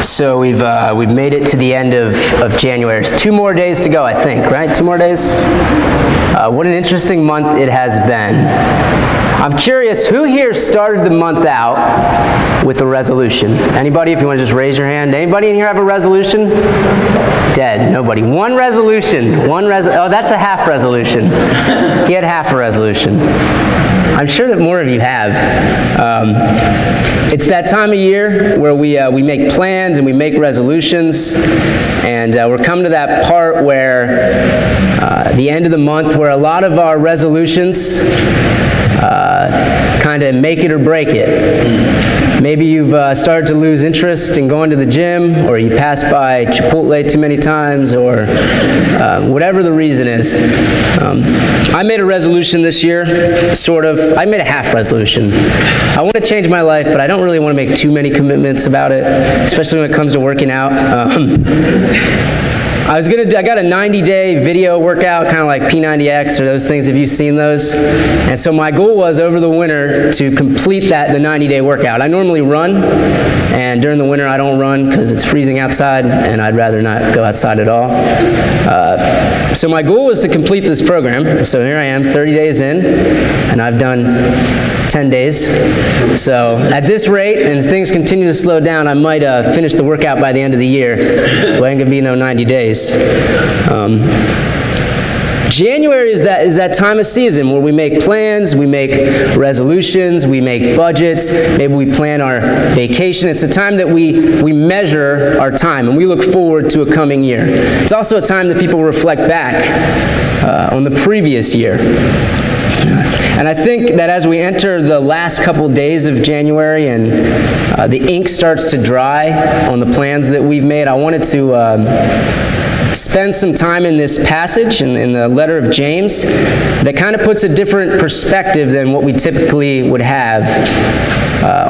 So we've made it to the end of January. There's 2 more days to go, I think, right? 2 more days? What an interesting month it has been. I'm curious, who here started the month out with a resolution? Anybody? If you want to just raise your hand. Anybody in here have a resolution? Dead. Nobody. One resolution. Oh, that's a half resolution. He had half a resolution. I'm sure that more of you have. It's that time of year where we make plans and we make resolutions, and we're coming to that part where the end of the month where a lot of our resolutions kind of make it or break it. Maybe you've started to lose interest in going to the gym, or you passed by Chipotle too many times, or whatever the reason is. I made a resolution this year, sort of. I made a half resolution. I want to change my life, but I don't really want to make too many commitments about it, especially when it comes to working out. I got a 90-day video workout, kind of like P90X or those things. Have you seen those? And so my goal was over the winter to complete the 90-day workout. I normally run, and during the winter I don't run because it's freezing outside, and I'd rather not go outside at all. So my goal was to complete this program. So here I am, 30 days in, and I've done 10 days. So at this rate, and as things continue to slow down, I might finish the workout by the end of the year. Well, ain't gonna be no 90 days. January is that time of season where we make plans, we make resolutions, we make budgets, maybe we plan our vacation. It's a time that we measure our time and we look forward to a coming year. It's also a time that people reflect back on the previous year. And I think that as we enter the last couple days of January and the ink starts to dry on the plans that we've made, I wanted to spend some time in this passage, in the letter of James, that kind of puts a different perspective than what we typically would have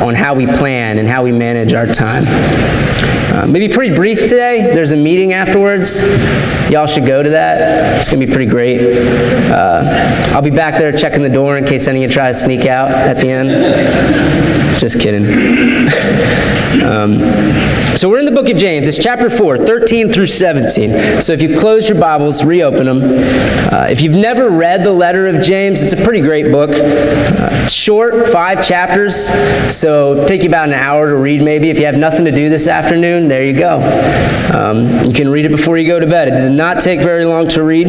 on how we plan and how we manage our time. Maybe pretty brief today. There's a meeting afterwards. Y'all should go to that. It's going to be pretty great. I'll be back there checking the door in case any of you try to sneak out at the end. Just kidding. So we're in the book of James. It's chapter 4, 13 through 17. So if you close your Bibles, reopen them. If you've never read the letter of James, it's a pretty great book. It's short, 5 chapters, so it'll take you about an hour to read maybe. If you have nothing to do this afternoon, there you go. You can read it before you go to bed. It does not take very long to read.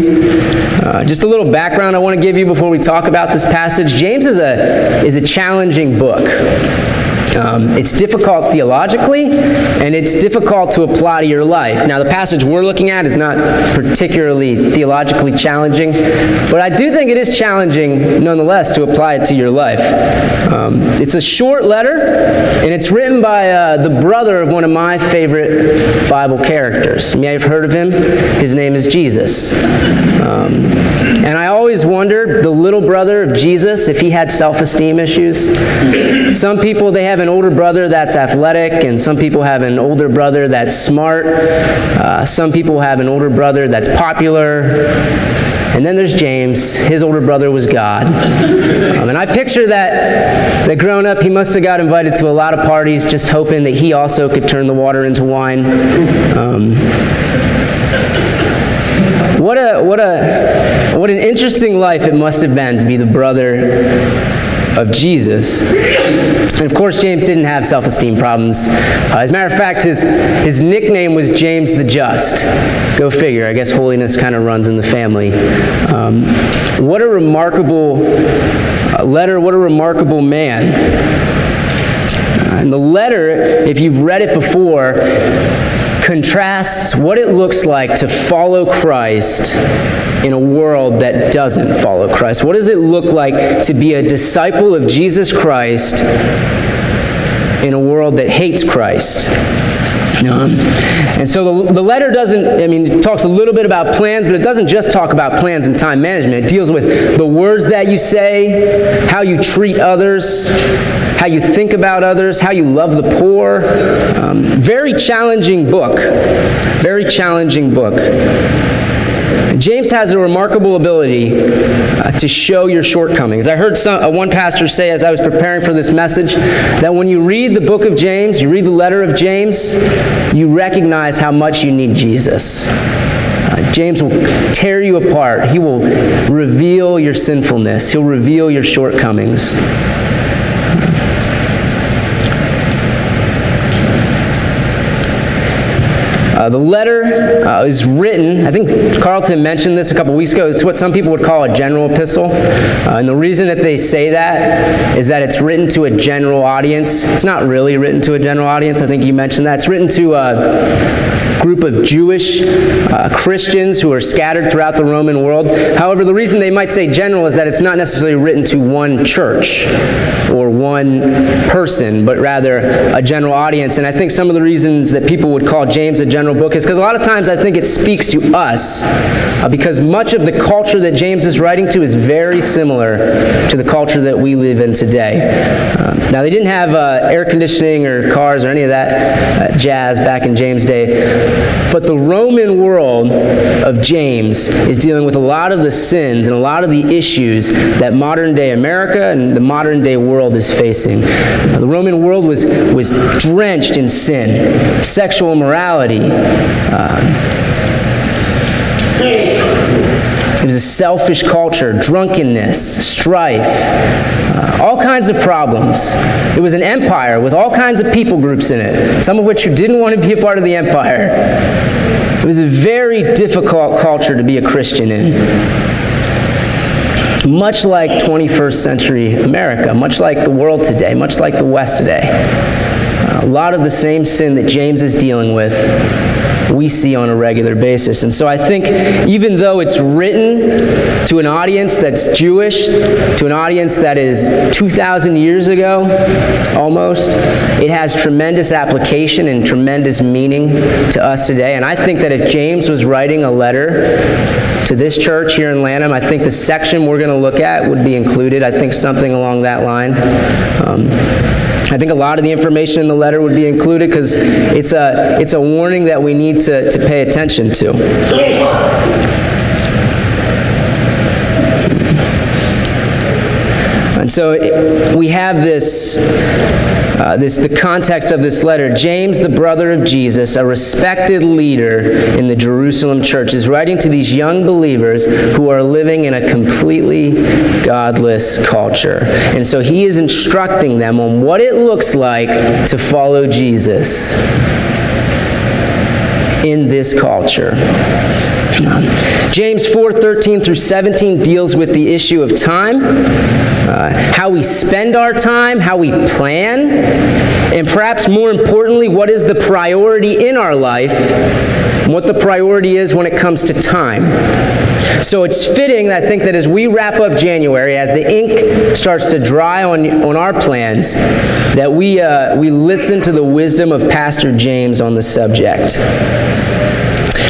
Just a little background I want to give you before we talk about this passage. James is a challenging book. It's difficult theologically, and it's difficult to apply to your life. Now, the passage we're looking at is not particularly theologically challenging, but I do think it is challenging, nonetheless, to apply it to your life. It's a short letter, and it's written by the brother of one of my favorite Bible characters. You may have heard of him. His name is Jesus. And I always wondered, the little brother of Jesus, if he had self-esteem issues. Some people, they have an older brother that's athletic, and some people have an older brother that's smart. Some people have an older brother that's popular. And then there's James. His older brother was God. And I picture that growing up, he must have got invited to a lot of parties just hoping that he also could turn the water into wine. What an interesting life it must have been to be the brother of Jesus. And of course, James didn't have self-esteem problems. As a matter of fact, his nickname was James the Just. Go figure. I guess holiness kind of runs in the family. What a remarkable letter. What a remarkable man. And the letter, if you've read it before, contrasts what it looks like to follow Christ in a world that doesn't follow Christ. What does it look like to be a disciple of Jesus Christ in a world that hates Christ? And so the letter it talks a little bit about plans, but it doesn't just talk about plans and time management. It deals with the words that you say, how you treat others, how you think about others, how you love the poor. Very challenging book. Very challenging book. James has a remarkable ability to show your shortcomings. I heard one pastor say as I was preparing for this message that when you read the book of James, you read the letter of James, you recognize how much you need Jesus. James will tear you apart. He will reveal your sinfulness. He'll reveal your shortcomings. The letter is written, I think Carlton mentioned this a couple weeks ago, it's what some people would call a general epistle. And the reason that they say that is that it's written to a general audience. It's not really written to a general audience. I think you mentioned that. It's written to a group of Jewish Christians who are scattered throughout the Roman world. However, the reason they might say general is that it's not necessarily written to one church or one person, but rather a general audience. And I think some of the reasons that people would call James a general book is because a lot of times I think it speaks to us because much of the culture that James is writing to is very similar to the culture that we live in today. Now, they didn't have air conditioning or cars or any of that jazz back in James' day, but the Roman world of James is dealing with a lot of the sins and a lot of the issues that modern-day America and the modern-day world is facing. The Roman world was drenched in sin, sexual immorality. It was a selfish culture, drunkenness, strife, all kinds of problems. It was an empire with all kinds of people groups in it, some of which who didn't want to be a part of the empire. It was a very difficult culture to be a Christian in. Much like 21st century America, much like the world today, much like the West today. A lot of the same sin that James is dealing with, we see on a regular basis. And so I think even though it's written to an audience that's Jewish, to an audience that is 2,000 years ago, almost, it has tremendous application and tremendous meaning to us today. And I think that if James was writing a letter to this church here in Lanham, I think the section we're going to look at would be included. I think something along that line. I think a lot of the information in the letter would be included because it's a warning that we need to pay attention to. And so we have the context of this letter. James, the brother of Jesus, a respected leader in the Jerusalem church, is writing to these young believers who are living in a completely godless culture. And so he is instructing them on what it looks like to follow Jesus in this culture. James 4:13 through 17 deals with the issue of time, how we spend our time, how we plan, and perhaps more importantly, what is the priority in our life, and what the priority is when it comes to time. So it's fitting, I think, that as we wrap up January, as the ink starts to dry on our plans, that we listen to the wisdom of Pastor James on the subject.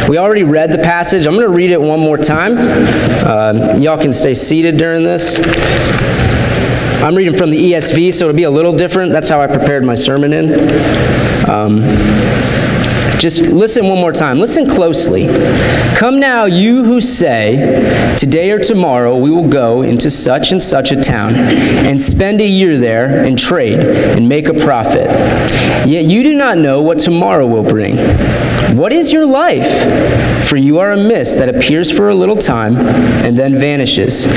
We already read the passage. I'm going to read it one more time. Y'all can stay seated during this. I'm reading from the ESV, so it'll be a little different. That's how I prepared my sermon in. Just listen one more time. Listen closely. Come now, you who say, today or tomorrow we will go into such and such a town and spend a year there and trade and make a profit. Yet you do not know what tomorrow will bring. What is your life? For you are a mist that appears for a little time and then vanishes.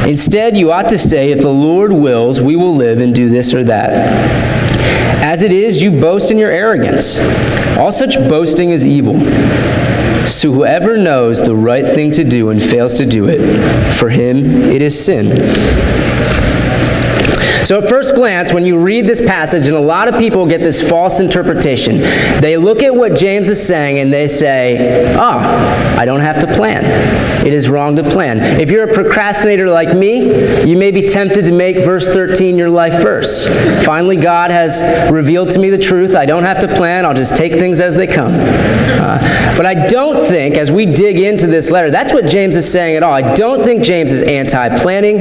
Instead, you ought to say, if the Lord wills, we will live and do this or that. As it is, you boast in your arrogance. All such boasting is evil. So whoever knows the right thing to do and fails to do it, for him it is sin. So at first glance, when you read this passage, and a lot of people get this false interpretation, they look at what James is saying and they say, I don't have to plan. It is wrong to plan. If you're a procrastinator like me, you may be tempted to make verse 13 your life verse. Finally, God has revealed to me the truth. I don't have to plan. I'll just take things as they come. But I don't think, as we dig into this letter, that's what James is saying at all. I don't think James is anti-planning.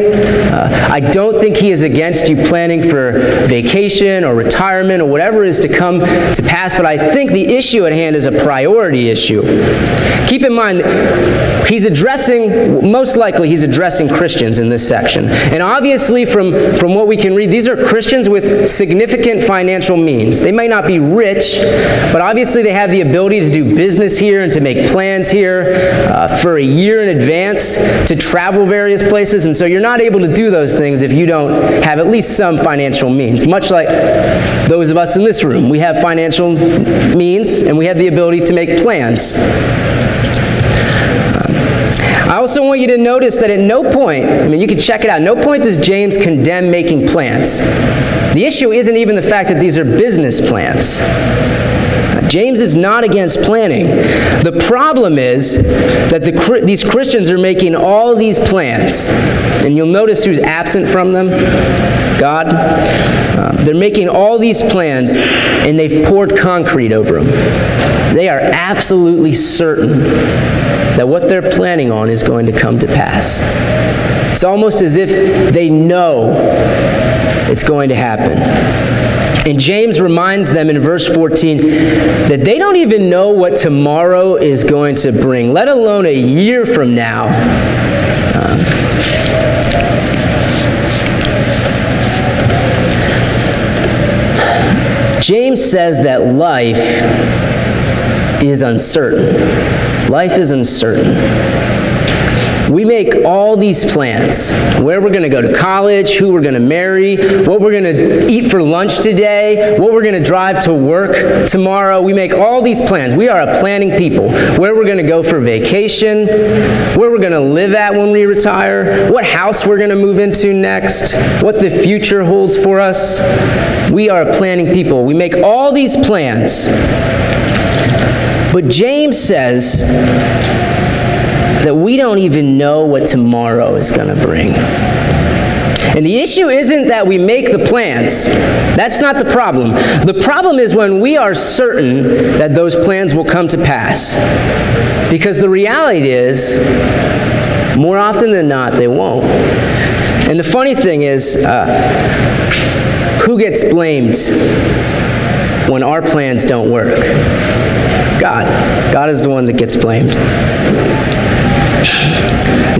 I don't think he is against against you planning for vacation or retirement or whatever is to come to pass, but I think the issue at hand is a priority issue. Keep in mind, most likely he's addressing Christians in this section. And obviously from what we can read, these are Christians with significant financial means. They may not be rich, but obviously they have the ability to do business here and to make plans here for a year in advance, to travel various places. And so you're not able to do those things if you don't have at least some financial means. Much like those of us in this room. We have financial means and we have the ability to make plans. I also want you to notice that at no point, you can check it out, no point does James condemn making plans. The issue isn't even the fact that these are business plans. James is not against planning. The problem is that these Christians are making all these plans, and you'll notice who's absent from them. God. They're making all these plans, and they've poured concrete over them. They are absolutely certain that what they're planning on is going to come to pass. It's almost as if they know it's going to happen. And James reminds them in verse 14 that they don't even know what tomorrow is going to bring, let alone a year from now. James says that life is uncertain. Life is uncertain. We make all these plans, where we're going to go to college, who we're going to marry, what we're going to eat for lunch today, what we're going to drive to work tomorrow. We make all these plans. We are a planning people. Where we're going to go for vacation, where we're going to live at when we retire, what house we're going to move into next, what the future holds for us. We are a planning people. We make all these plans. But James says that we don't even know what tomorrow is going to bring. And the issue isn't that we make the plans. That's not the problem. The problem is when we are certain that those plans will come to pass. Because the reality is, more often than not, they won't. And the funny thing is, who gets blamed when our plans don't work? God. God is the one that gets blamed.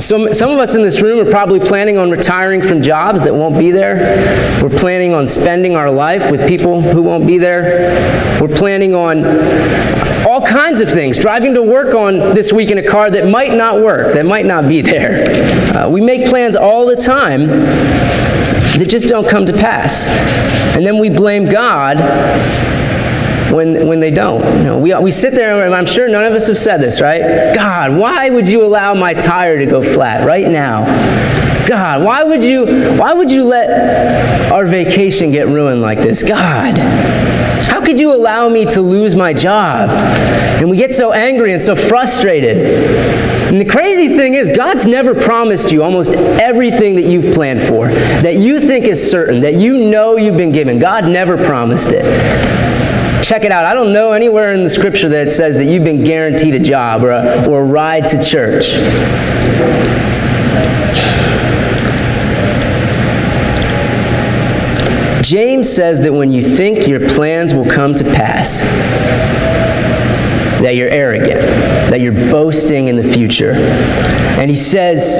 Some of us in this room are probably planning on retiring from jobs that won't be there. We're planning on spending our life with people who won't be there. We're planning on all kinds of things. Driving to work on this week in a car that might not work, that might not be there. We make plans all the time that just don't come to pass. And then we blame God when they don't. We sit there, and I'm sure none of us have said this, right? God, why would you allow my tire to go flat right now? God, why would you let our vacation get ruined like this? God, how could you allow me to lose my job? And we get so angry and so frustrated. And the crazy thing is, God's never promised you almost everything that you've planned for, that you think is certain, that you know you've been given. God never promised it. Check it out. I don't know anywhere in the scripture that it says that you've been guaranteed a job or a ride to church. James says that when you think your plans will come to pass, that you're arrogant, that you're boasting in the future. And he says,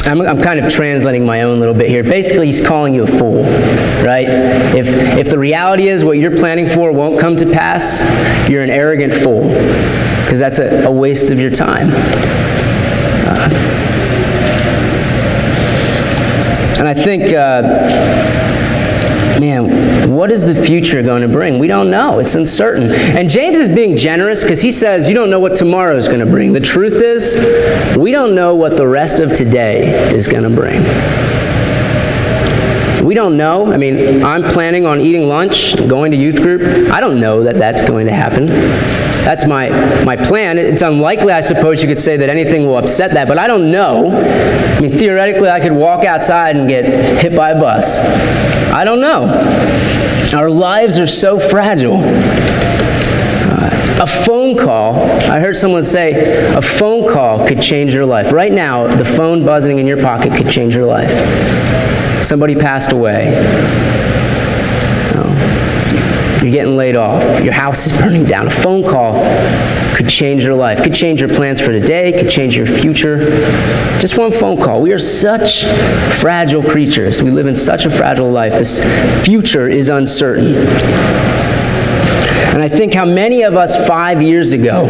I'm kind of translating my own little bit here. Basically, he's calling you a fool, right? If the reality is what you're planning for won't come to pass, you're an arrogant fool, because that's a waste of your time. And I think, man, what is the future going to bring? We don't know. It's uncertain. And James is being generous because he says you don't know what tomorrow is going to bring. The truth is, we don't know what the rest of today is going to bring. We don't know. I'm planning on eating lunch, going to youth group. I don't know that that's going to happen. That's my plan. It's unlikely, I suppose you could say, that anything will upset that, but I don't know. Theoretically, I could walk outside and get hit by a bus. I don't know. Our lives are so fragile. A phone call, I heard someone say, a phone call could change your life. Right now, the phone buzzing in your pocket could change your life. Somebody passed away. You're getting laid off. Your house is burning down. A phone call could change your life, could change your plans for today, could change your future. Just one phone call. We are such fragile creatures. We live in such a fragile life. This future is uncertain. And I think how many of us 5 years ago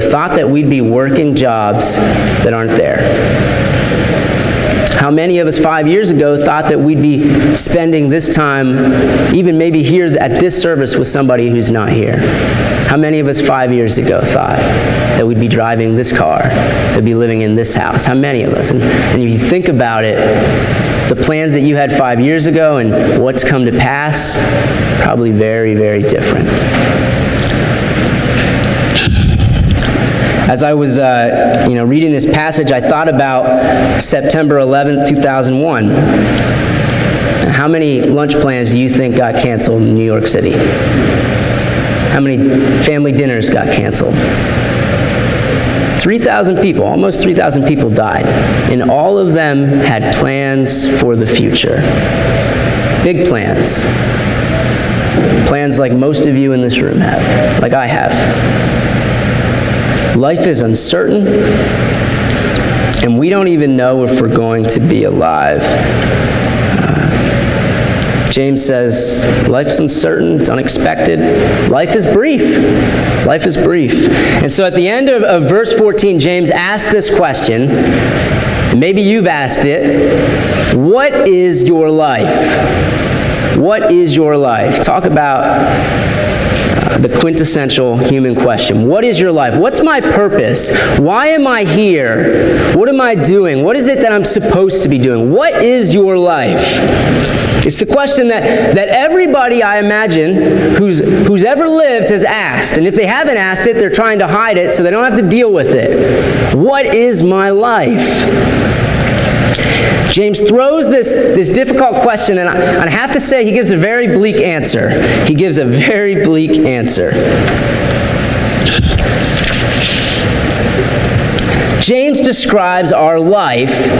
thought that we'd be working jobs that aren't there? How many of us 5 years ago thought that we'd be spending this time, even maybe here at this service, with somebody who's not here? How many of us 5 years ago thought that we'd be driving this car, that'd be living in this house? How many of us? And if you think about it, the plans that you had 5 years ago and what's come to pass, probably very, very different. As I was reading this passage, I thought about September 11th, 2001. How many lunch plans do you think got canceled in New York City? How many family dinners got canceled? 3,000 people, almost 3,000 people died. And all of them had plans for the future. Big plans. Plans like most of you in this room have, like I have. Life is uncertain, and we don't even know if we're going to be alive. James says, life's uncertain, it's unexpected. Life is brief. Life is brief. And so at the end of verse 14, James asks this question, and maybe you've asked it, what is your life? What is your life? Talk about the quintessential human question. What is your life? What's my purpose? Why am I here? What am I doing? What is it that I'm supposed to be doing? What is your life? It's the question that everybody, I imagine, who's ever lived has asked. And if they haven't asked it, they're trying to hide it so they don't have to deal with it. What is my life? James throws this difficult question, and I have to say he gives a very bleak answer. He gives a very bleak answer. James describes our life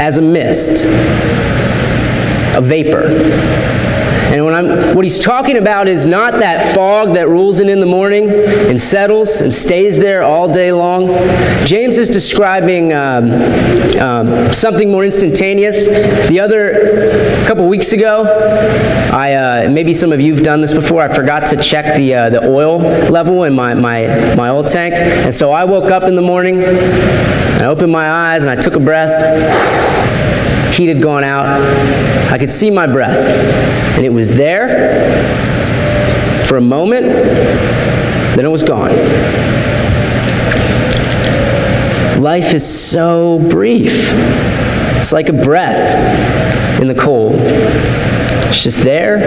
as a mist, a vapor. And what he's talking about is not that fog that rolls in the morning and settles and stays there all day long. James is describing something more instantaneous. A couple weeks ago, maybe some of you have done this before, I forgot to check the oil level in my oil tank. And so I woke up in the morning, I opened my eyes, and I took a breath. Heat had gone out. I could see my breath. And it was there for a moment, then it was gone. Life is so brief. It's like a breath in the cold. It's just there,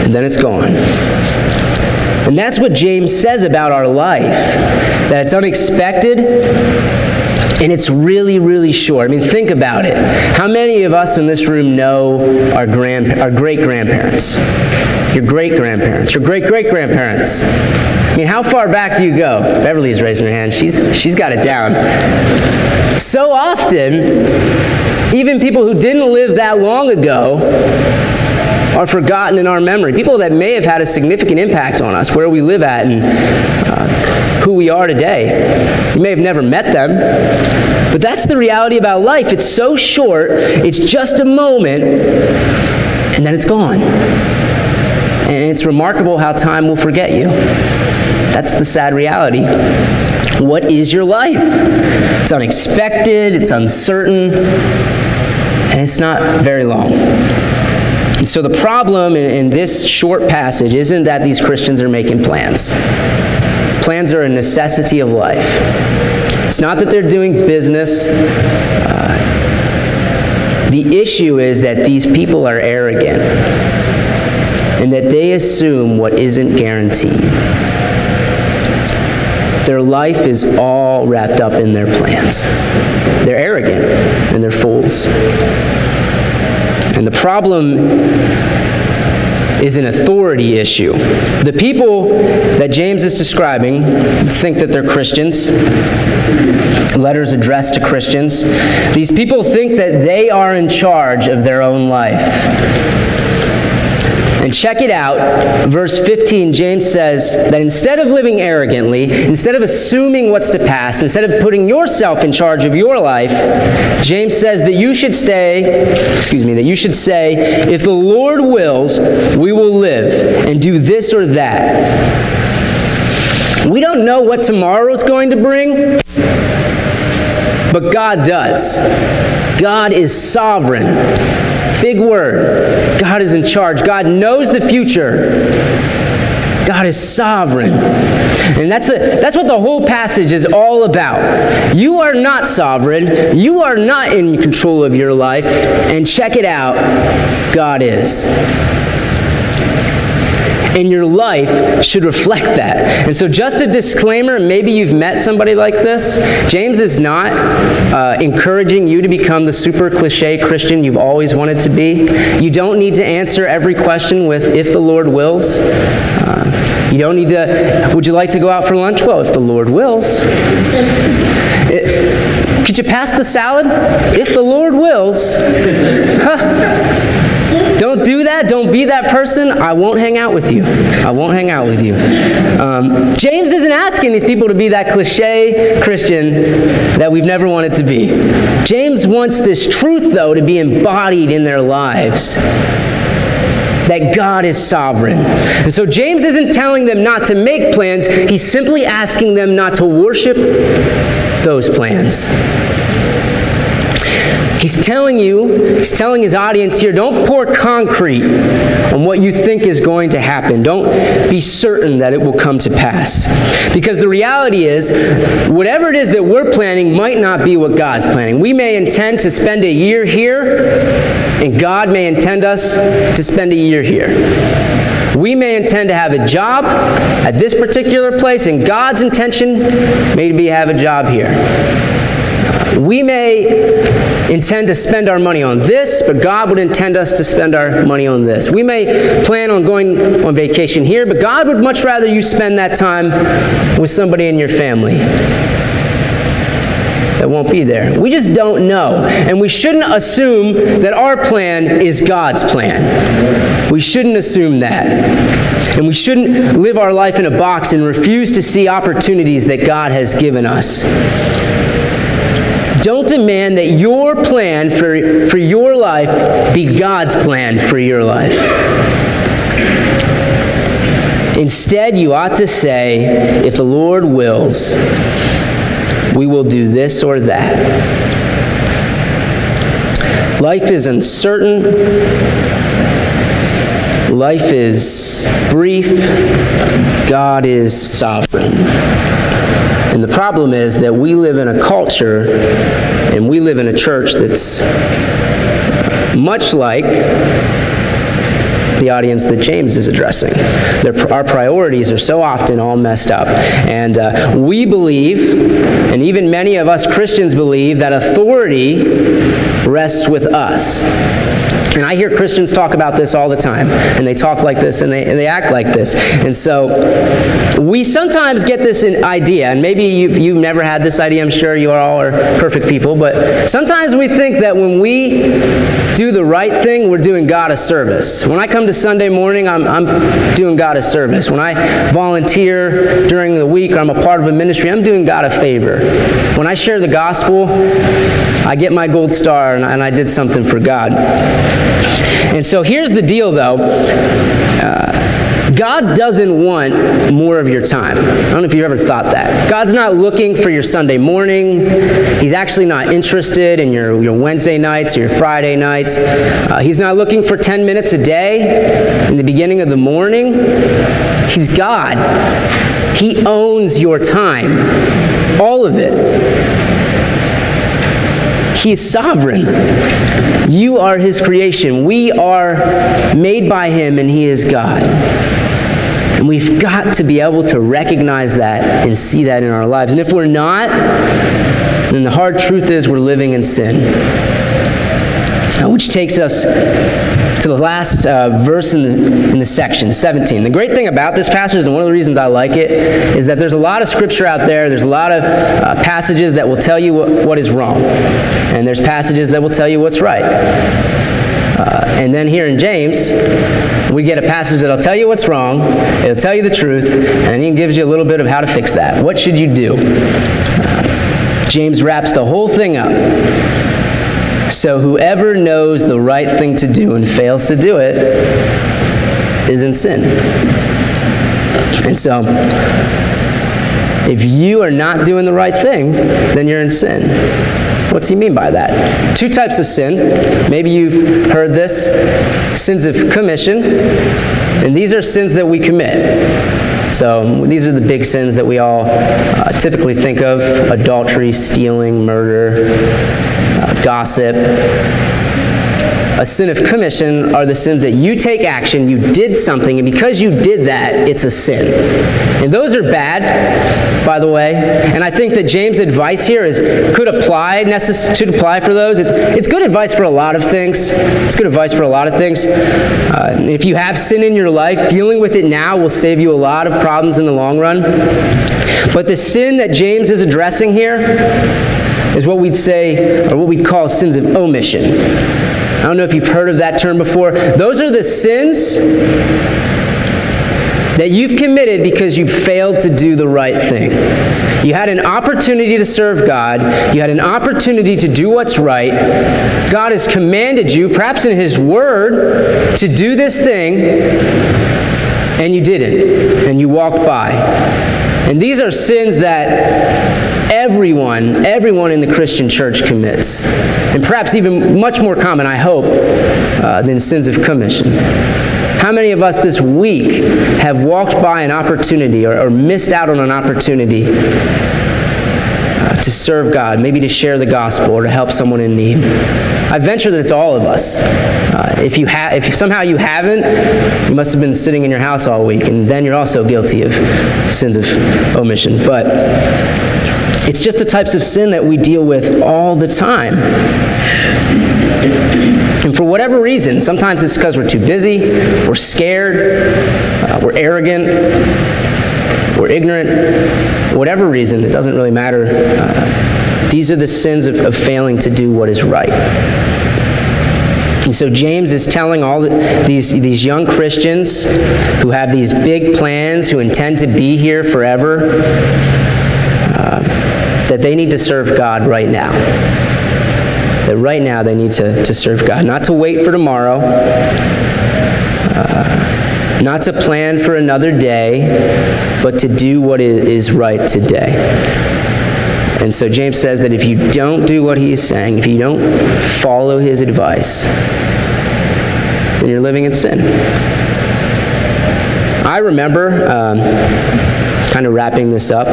and then it's gone. And that's what James says about our life, that it's unexpected, and it's really, really short. I mean, think about it. How many of us in this room know our great-grandparents? Your great-grandparents, your great-great-grandparents. I mean, how far back do you go? Beverly's raising her hand. She's got it down. So often, even people who didn't live that long ago are forgotten in our memory. People that may have had a significant impact on us, where we live at, and who we are today. You may have never met them, but that's the reality about life. It's so short, it's just a moment, and then it's gone. And it's remarkable how time will forget you. That's the sad reality. What is your life? It's unexpected, it's uncertain, and it's not very long. So the problem in this short passage isn't that these Christians are making plans. Plans are a necessity of life. It's not that they're doing business. The issue is that these people are arrogant and that they assume what isn't guaranteed. Their life is all wrapped up in their plans. They're arrogant and they're fools. And the problem is an authority issue. The people that James is describing think that they're Christians. Letters addressed to Christians. These people think that they are in charge of their own life. And check it out. Verse 15, James says that instead of living arrogantly, instead of assuming what's to pass, instead of putting yourself in charge of your life, James says that you should say, if the Lord wills, we will live and do this or that. We don't know what tomorrow is going to bring, but God does. God is sovereign. Big word. God is in charge. God knows the future. God is sovereign. And that's what the whole passage is all about. You are not sovereign. You are not in control of your life. And check it out, God is. And your life should reflect that. And so just a disclaimer, maybe you've met somebody like this. James is not encouraging you to become the super cliche Christian you've always wanted to be. You don't need to answer every question with, if the Lord wills. You don't need to, would you like to go out for lunch? Well, if the Lord wills. Could you pass the salad? If the Lord wills. Don't do that. Don't be that person. I won't hang out with you. I won't hang out with you. James isn't asking these people to be that cliche Christian that we've never wanted to be. James wants this truth, though, to be embodied in their lives. That God is sovereign. And so James isn't telling them not to make plans. He's simply asking them not to worship those plans. He's telling his audience here, don't pour concrete on what you think is going to happen. Don't be certain that it will come to pass. Because the reality is, whatever it is that we're planning might not be what God's planning. We may intend to spend a year here, and God may intend us to spend a year here. We may intend to have a job at this particular place, and God's intention may be to have a job here. We may intend to spend our money on this, but God would intend us to spend our money on this. We may plan on going on vacation here, but God would much rather you spend that time with somebody in your family that won't be there. We just don't know. And we shouldn't assume that our plan is God's plan. We shouldn't assume that. And we shouldn't live our life in a box and refuse to see opportunities that God has given us. Don't demand that your plan for your life be God's plan for your life. Instead, you ought to say, if the Lord wills, we will do this or that. Life is uncertain. Life is brief. God is sovereign. And the problem is that we live in a culture and we live in a church that's much like the audience that James is addressing. Our priorities are so often all messed up. And we believe, and even many of us Christians believe, that authority rests with us. And I hear Christians talk about this all the time, and they talk like this, and they act like this. And so we sometimes get this idea, and maybe you've never had this idea, I'm sure you all are perfect people, but sometimes we think that when we do the right thing, we're doing God a service. When I come to Sunday morning, I'm doing God a service. When I volunteer during the week, or I'm a part of a ministry, I'm doing God a favor. When I share the gospel, I get my gold star, and I did something for God. And so here's the deal, though. God doesn't want more of your time. I don't know if you've ever thought that. God's not looking for your Sunday morning. He's actually not interested in your Wednesday nights or your Friday nights. He's not looking for 10 minutes a day in the beginning of the morning. He's God. He owns your time. All of it. He is sovereign. You are His creation. We are made by Him, and He is God. And we've got to be able to recognize that and see that in our lives. And if we're not, then the hard truth is we're living in sin. Which takes us to to the last verse in the section, 17. The great thing about this passage, and one of the reasons I like it, is that there's a lot of scripture out there. There's a lot of passages that will tell you what is wrong. And there's passages that will tell you what's right. And then here in James, we get a passage that'll tell you what's wrong, it'll tell you the truth, and he gives you a little bit of how to fix that. What should you do? James wraps the whole thing up. So whoever knows the right thing to do and fails to do it is in sin. And so, if you are not doing the right thing, then you're in sin. What's he mean by that? Two types of sin. Maybe you've heard this. Sins of commission. And these are sins that we commit. So these are the big sins that we all typically think of. Adultery, stealing, murder, gossip. A sin of commission are the sins that you take action, you did something, and because you did that, it's a sin. And those are bad, by the way. And I think that James' advice here could apply for those. It's good advice for a lot of things. It's good advice for a lot of things. If you have sin in your life, dealing with it now will save you a lot of problems in the long run. But the sin that James is addressing here is what we'd say, or what we'd call sins of omission. I don't know if you've heard of that term before. Those are the sins that you've committed because you failed to do the right thing. You had an opportunity to serve God. You had an opportunity to do what's right. God has commanded you, perhaps in His Word, to do this thing, and you didn't, and you walked by. And these are sins that everyone in the Christian church commits. And perhaps even much more common, I hope, than sins of commission. How many of us this week have walked by an opportunity or missed out on an opportunity to serve God, maybe to share the gospel or to help someone in need? I venture that it's all of us. If somehow you haven't, you must have been sitting in your house all week, and then you're also guilty of sins of omission. But it's just the types of sin that we deal with all the time. And for whatever reason, sometimes it's because we're too busy, we're scared, we're arrogant, we're ignorant, whatever reason, it doesn't really matter. These are the sins of failing to do what is right. And so James is telling all these young Christians who have these big plans, who intend to be here forever, that they need to serve God right now. That right now they need to serve God. Not to wait for tomorrow. Not to plan for another day, but to do what is right today. And so James says that if you don't do what he's saying, if you don't follow his advice, then you're living in sin. I remember, kind of wrapping this up,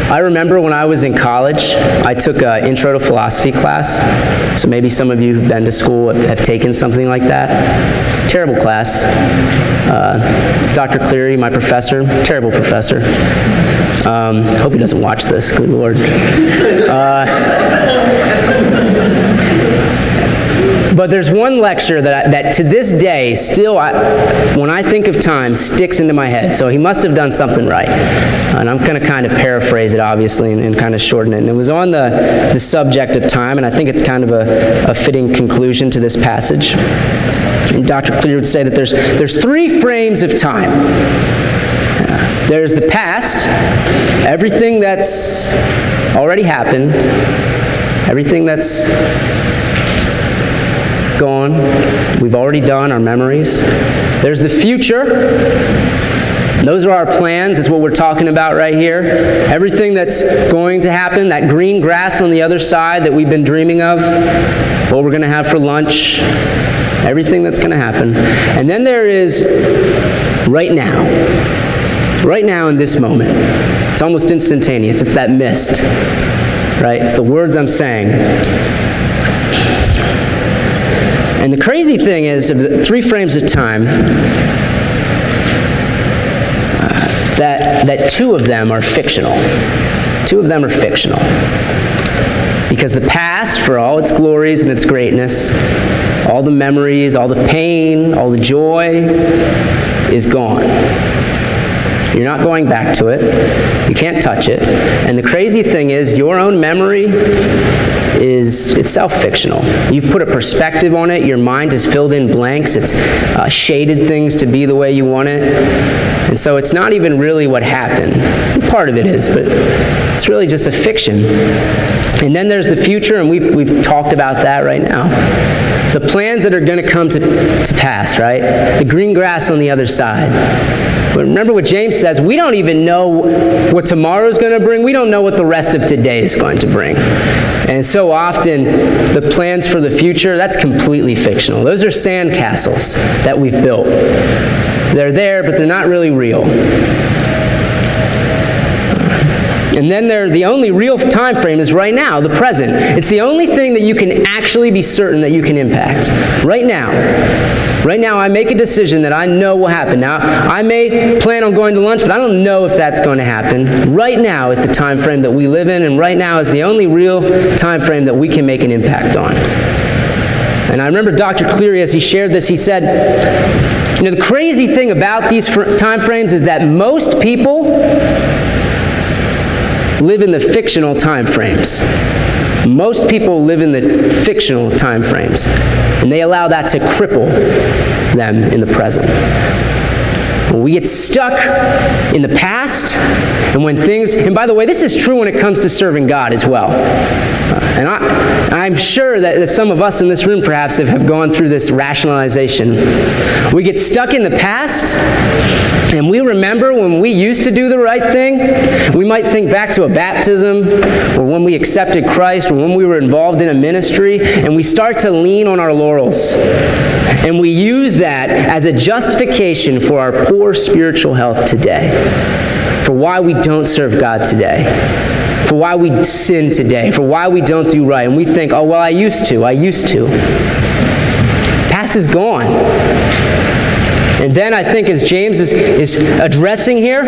I remember when I was in college, I took an intro to philosophy class. So maybe some of you who've been to school have taken something like that. Terrible class. Dr. Cleary, my professor, terrible professor. Hope he doesn't watch this, good Lord. But there's one lecture that to this day, still, when I think of time, sticks into my head. So he must have done something right. And I'm going to kind of paraphrase it, obviously, and kind of shorten it. And it was on the subject of time, and I think it's kind of a fitting conclusion to this passage. And Dr. Clear would say that there's three frames of time. There's the past, everything that's already happened, everything that's gone, we've already done, our memories. There's the future. Those are our plans. That's what we're talking about right here. Everything that's going to happen, that green grass on the other side that we've been dreaming of, what we're going to have for lunch, everything that's going to happen. And then there is right now. Right now in this moment. It's almost instantaneous. It's that mist. Right? It's the words I'm saying. And the crazy thing is, of the three frames of time, that two of them are fictional. Two of them are fictional. Because the past, for all its glories and its greatness, all the memories, all the pain, all the joy, is gone. You're not going back to it. You can't touch it. And the crazy thing is, your own memory is itself fictional. You've put a perspective on it. Your mind has filled in blanks. It's shaded things to be the way you want it. And so it's not even really what happened. Part of it is, but it's really just a fiction. And then there's the future, and we've talked about that right now. The plans that are going to come to pass, right? The green grass on the other side. But remember what James says, we don't even know what tomorrow's going to bring. We don't know what the rest of today is going to bring. And so often, the plans for the future, that's completely fictional. Those are sand castles that we've built. They're there, but they're not really real. And then the only real time frame is right now, the present. It's the only thing that you can actually be certain that you can impact. Right now. Right now, I make a decision that I know will happen. Now, I may plan on going to lunch, but I don't know if that's going to happen. Right now is the time frame that we live in, and right now is the only real time frame that we can make an impact on. And I remember Dr. Cleary, as he shared this, he said, the crazy thing about these time frames is that most people live in the fictional time frames. Most people live in the fictional time frames, and they allow that to cripple them in the present. When we get stuck in the past, and by the way, this is true when it comes to serving God as well. And I'm sure that some of us in this room perhaps have gone through this rationalization. We get stuck in the past, and we remember when we used to do the right thing. We might think back to a baptism, or when we accepted Christ, or when we were involved in a ministry, and we start to lean on our laurels. And we use that as a justification for our poor spiritual health today, for why we don't serve God today, for why we sin today, for why we don't do right. And we think, oh, well, I used to. Past is gone. And then I think as James is addressing here,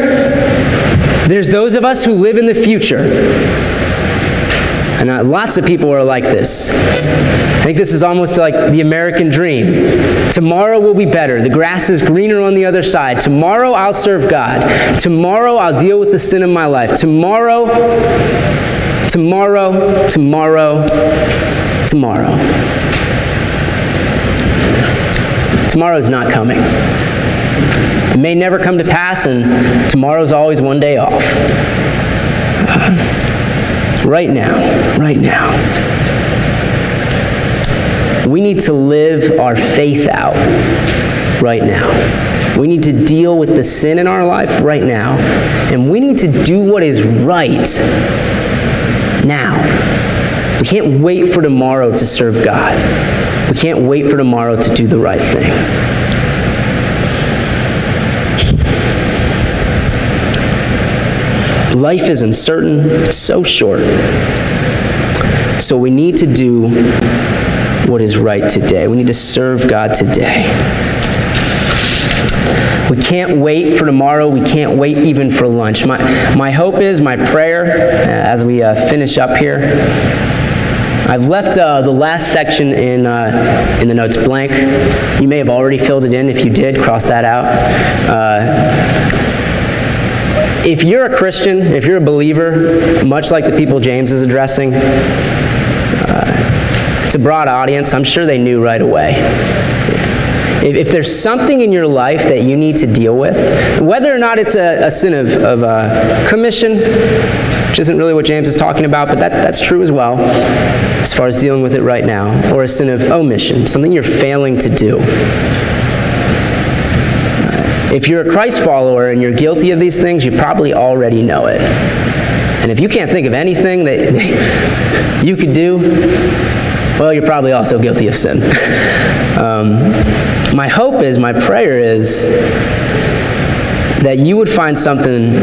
there's those of us who live in the future. And lots of people are like this. I think this is almost like the American dream. Tomorrow will be better. The grass is greener on the other side. Tomorrow I'll serve God. Tomorrow I'll deal with the sin of my life. Tomorrow. Tomorrow's not coming. It may never come to pass, and tomorrow's always one day off. Right now. We need to live our faith out right now. We need to deal with the sin in our life right now. And we need to do what is right now. We can't wait for tomorrow to serve God. We can't wait for tomorrow to do the right thing. Life is uncertain. It's so short. So we need to do what is right today. We need to serve God today. We can't wait for tomorrow. We can't wait even for lunch. My hope is, my prayer, as we finish up here, I've left the last section in the notes blank. You may have already filled it in. If you did, cross that out. If you're a Christian, if you're a believer, much like the people James is addressing, it's a broad audience. I'm sure they knew right away. If there's something in your life that you need to deal with, whether or not it's a sin of commission, which isn't really what James is talking about, but that's true as well, as far as dealing with it right now, or a sin of omission, something you're failing to do. If you're a Christ follower and you're guilty of these things, you probably already know it. And if you can't think of anything that you could do, well, you're probably also guilty of sin. My hope is, my prayer is, that you would find something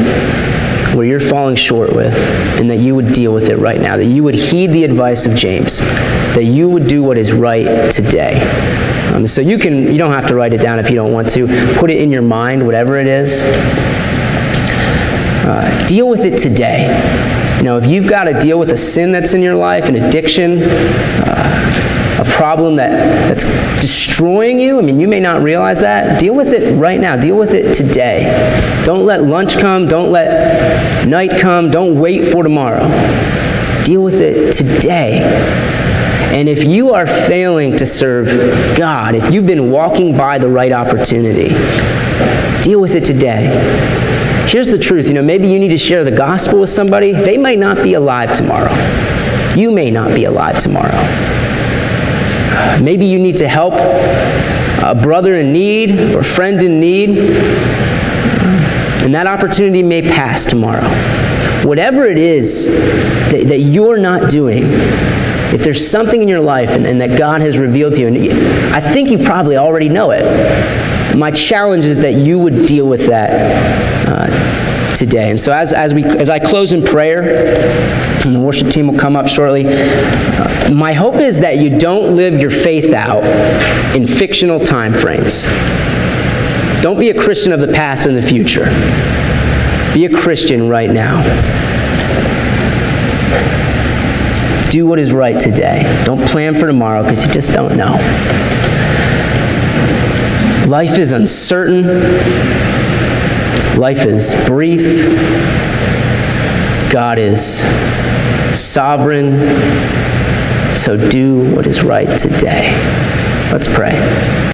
where you're falling short with, and that you would deal with it right now, that you would heed the advice of James, that you would do what is right today. So you don't have to write it down if you don't want to. Put it in your mind, whatever it is. Deal with it today. If you've got to deal with a sin that's in your life, an addiction, a problem that's destroying you, you may not realize that. Deal with it right now. Deal with it today. Don't let lunch come. Don't let night come. Don't wait for tomorrow. Deal with it today. And if you are failing to serve God, if you've been walking by the right opportunity, deal with it today. Here's the truth. Maybe you need to share the gospel with somebody. They might not be alive tomorrow. You may not be alive tomorrow. Maybe you need to help a brother in need or friend in need, and that opportunity may pass tomorrow. Whatever it is that you're not doing, if there's something in your life and that God has revealed to you, and I think you probably already know it, my challenge is that you would deal with that today. And so as I close in prayer, and the worship team will come up shortly, my hope is that you don't live your faith out in fictional time frames. Don't be a Christian of the past and the future. Be a Christian right now. Do what is right today. Don't plan for tomorrow because you just don't know. Life is uncertain. Life is brief. God is sovereign. So do what is right today. Let's pray.